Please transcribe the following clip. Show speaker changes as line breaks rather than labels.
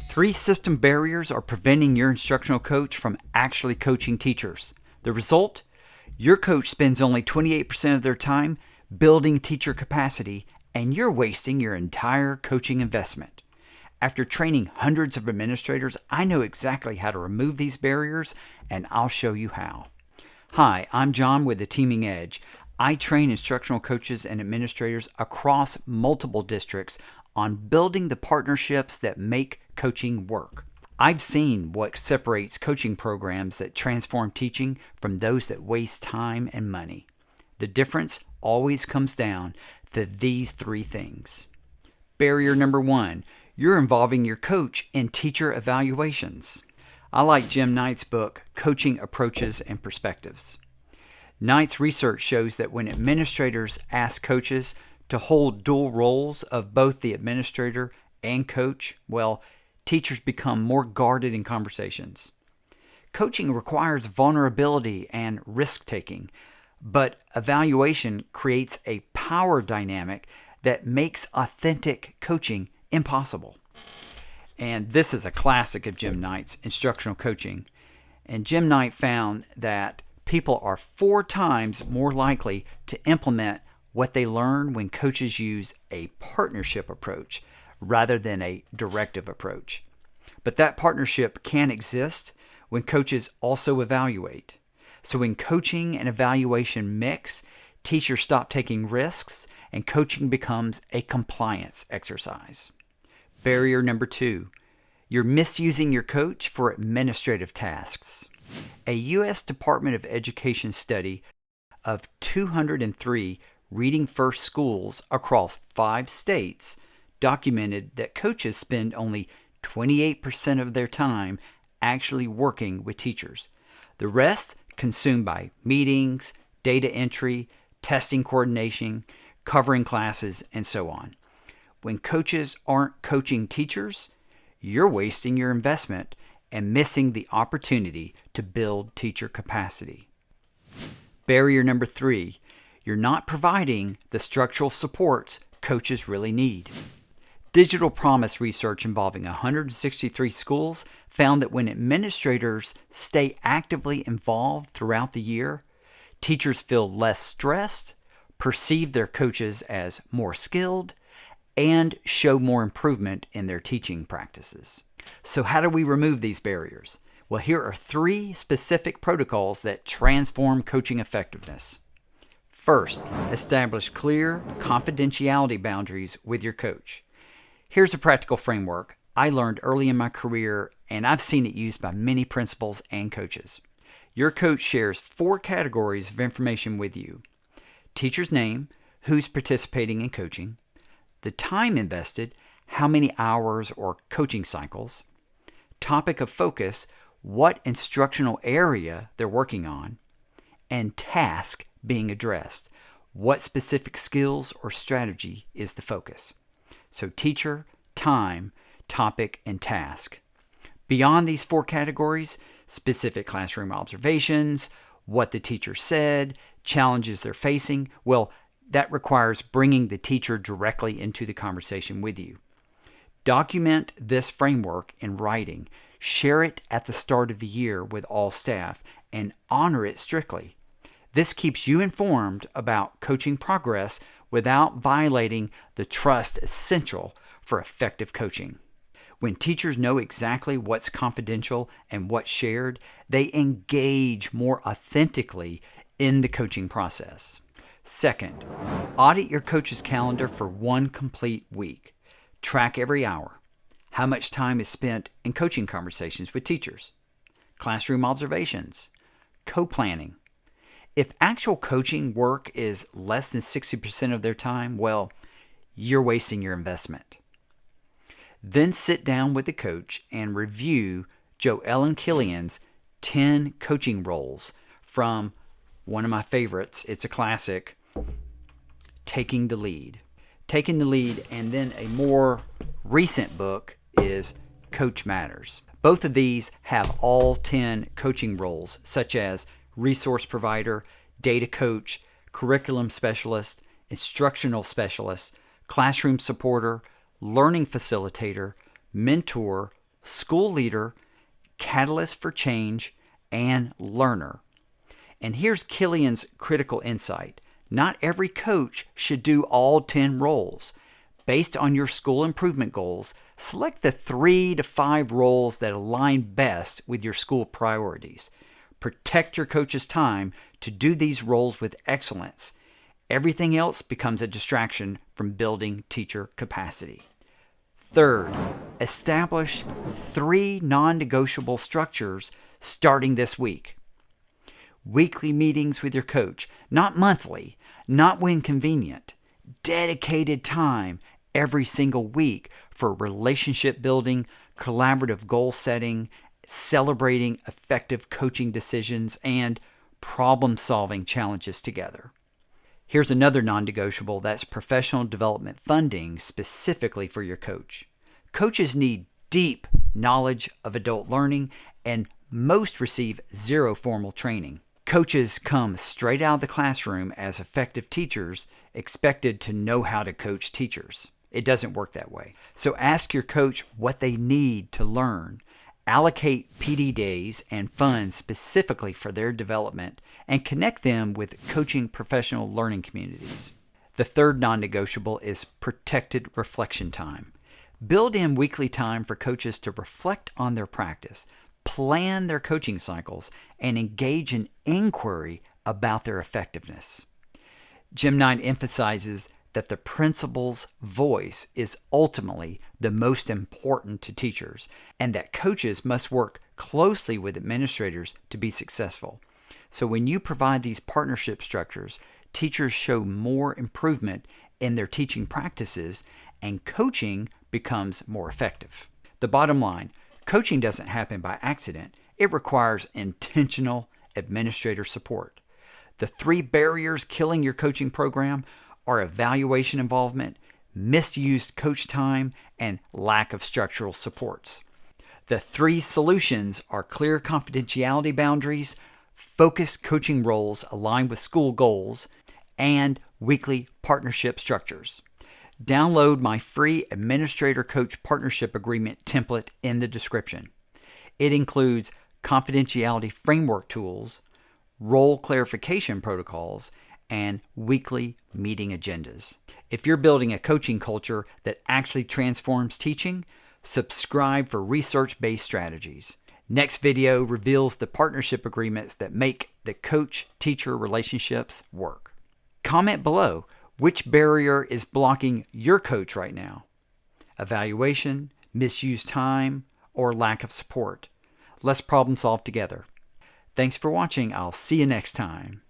3 system barriers are preventing your instructional coach from actually coaching teachers. The result? Your coach spends only 28% of their time building teacher capacity, and you're wasting your entire coaching investment. After training hundreds of administrators, I know exactly how to remove these barriers, and I'll show you how. Hi, I'm John with the Teaming Edge. I train instructional coaches and administrators across multiple districts on building the partnerships that make coaching work. I've seen what separates coaching programs that transform teaching from those that waste time and money. The difference always comes down to these 3 things. Barrier number 1, you're involving your coach in teacher evaluations. I like Jim Knight's book, Coaching Approaches and Perspectives. Knight's research shows that when administrators ask coaches to hold dual roles of both the administrator and coach, well, teachers become more guarded in conversations. Coaching requires vulnerability and risk-taking, but evaluation creates a power dynamic that makes authentic coaching impossible. And this is a classic of Jim Knight's instructional coaching. And Jim Knight found that people are 4 times more likely to implement what they learn when coaches use a partnership approach rather than a directive approach. But that partnership can exist when coaches also evaluate. So when coaching and evaluation mix, teachers stop taking risks and coaching becomes a compliance exercise. Barrier number 2, you're misusing your coach for administrative tasks. A U.S. Department of Education study of 203 Reading First schools across 5 states documented that coaches spend only 28% of their time actually working with teachers. The rest consumed by meetings, data entry, testing coordination, covering classes, and so on. When coaches aren't coaching teachers, you're wasting your investment and missing the opportunity to build teacher capacity. Barrier number 3, you're not providing the structural supports coaches really need. Digital Promise research involving 163 schools found that when administrators stay actively involved throughout the year, teachers feel less stressed, perceive their coaches as more skilled, and show more improvement in their teaching practices. So how do we remove these barriers? Well, here are 3 specific protocols that transform coaching effectiveness. First, establish clear confidentiality boundaries with your coach. Here's a practical framework I learned early in my career, and I've seen it used by many principals and coaches. Your coach shares 4 categories of information with you: teacher's name, who's participating in coaching; the time invested, how many hours or coaching cycles; topic of focus, what instructional area they're working on; and task being addressed, what specific skills or strategy is the focus. So teacher, time, topic, and task. Beyond these 4 categories, specific classroom observations, what the teacher said, challenges they're facing, well, that requires bringing the teacher directly into the conversation with you. Document this framework in writing, share it at the start of the year with all staff, and honor it strictly. This keeps you informed about coaching progress without violating the trust essential for effective coaching. When teachers know exactly what's confidential and what's shared, they engage more authentically in the coaching process. Second, audit your coach's calendar for 1 complete week. Track every hour. How much time is spent in coaching conversations with teachers? Classroom observations? Co-planning? If actual coaching work is less than 60% of their time, well, you're wasting your investment. Then sit down with the coach and review Joe Ellen Killian's 10 coaching roles from one of my favorites. It's a classic, Taking the Lead. Taking the Lead, and then a more recent book is Coach Matters. Both of these have all 10 coaching roles, such as resource provider, data coach, curriculum specialist, instructional specialist, classroom supporter, learning facilitator, mentor, school leader, catalyst for change, and learner. And here's Killian's critical insight. Not every coach should do all 10 roles. Based on your school improvement goals, select the 3 to 5 roles that align best with your school priorities. Protect your coach's time to do these roles with excellence. Everything else becomes a distraction from building teacher capacity. Third, establish 3 non-negotiable structures starting this week. Weekly meetings with your coach, not monthly, not when convenient. Dedicated time every single week for relationship building, collaborative goal setting, celebrating effective coaching decisions, and problem-solving challenges together. Here's another non-negotiable, that's professional development funding specifically for your coach. Coaches need deep knowledge of adult learning, and most receive 0 formal training. Coaches come straight out of the classroom as effective teachers, expected to know how to coach teachers. It doesn't work that way. So ask your coach what they need to learn. Allocate PD days and funds specifically for their development, and connect them with coaching professional learning communities. The third non-negotiable is protected reflection time. Build in weekly time for coaches to reflect on their practice, plan their coaching cycles, and engage in inquiry about their effectiveness. Gym 9 emphasizes that the principal's voice is ultimately the most important to teachers, and that coaches must work closely with administrators to be successful. So when you provide these partnership structures, teachers show more improvement in their teaching practices, and coaching becomes more effective. The bottom line, coaching doesn't happen by accident. It requires intentional administrator support. The 3 barriers killing your coaching program are evaluation involvement, misused coach time, and lack of structural supports. The 3 solutions are clear confidentiality boundaries, focused coaching roles aligned with school goals, and weekly partnership structures. Download my free Administrator Coach Partnership Agreement template in the description. It includes confidentiality framework tools, role clarification protocols, and weekly meeting agendas. If you're building a coaching culture that actually transforms teaching, subscribe for research-based strategies. Next video reveals the partnership agreements that make the coach-teacher relationships work. Comment below which barrier is blocking your coach right now. Evaluation, misused time, or lack of support. Let's problem solve together. Thanks for watching. I'll see you next time.